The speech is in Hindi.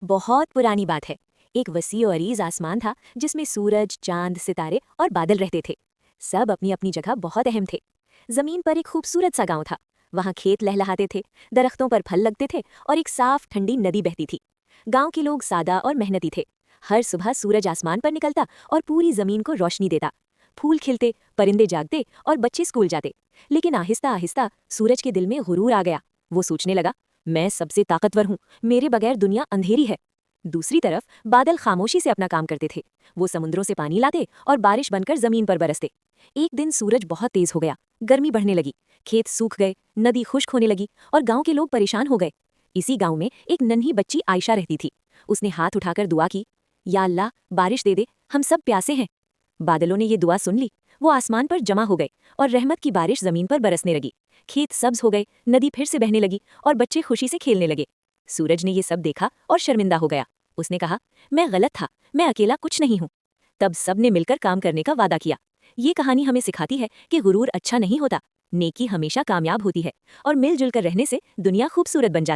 बहुत पुरानी बात है। एक वसी और अरीज आसमान था जिसमें सूरज, चांद, सितारे और बादल रहते थे। सब अपनी अपनी जगह बहुत अहम थे। जमीन पर एक खूबसूरत सा गांव था। वहां खेत लहलहाते थे, दरख्तों पर फल लगते थे और एक साफ ठंडी नदी बहती थी। गांव के लोग सादा और मेहनती थे। हर सुबह सूरज आसमान पर निकलता और पूरी जमीन को रोशनी देता। फूल खिलते, परिंदे जागते और बच्चे स्कूल जाते। लेकिन आहिस्ता आहिस्ता सूरज के दिल में गुरूर आ गया। वो सोचने लगा, मैं सबसे ताकतवर हूँ, मेरे बगैर दुनिया अंधेरी है। दूसरी तरफ बादल खामोशी से अपना काम करते थे। वो समुद्रों से पानी लाते और बारिश बनकर जमीन पर बरसते। एक दिन सूरज बहुत तेज हो गया, गर्मी बढ़ने लगी, खेत सूख गए, नदी खुश्क होने लगी और गांव के लोग परेशान हो गए। इसी गांव में एक नन्ही बच्ची आयशा रहती थी। उसने हाथ उठाकर दुआ की, या अल्लाह, बारिश दे दे, हम सब प्यासे हैं। बादलों ने ये दुआ सुन ली। वो आसमान पर जमा हो गए और रहमत की बारिश जमीन पर बरसने लगी। खेत सब्ज हो गए, नदी फिर से बहने लगी और बच्चे खुशी से खेलने लगे। सूरज ने ये सब देखा और शर्मिंदा हो गया। उसने कहा, मैं गलत था, मैं अकेला कुछ नहीं हूँ। तब सब ने मिलकर काम करने का वादा किया। ये कहानी हमें सिखाती है कि गुरूर अच्छा नहीं होता, नेकी हमेशा कामयाब होती है और मिलजुल कर रहने से दुनिया खूबसूरत बन जाती है।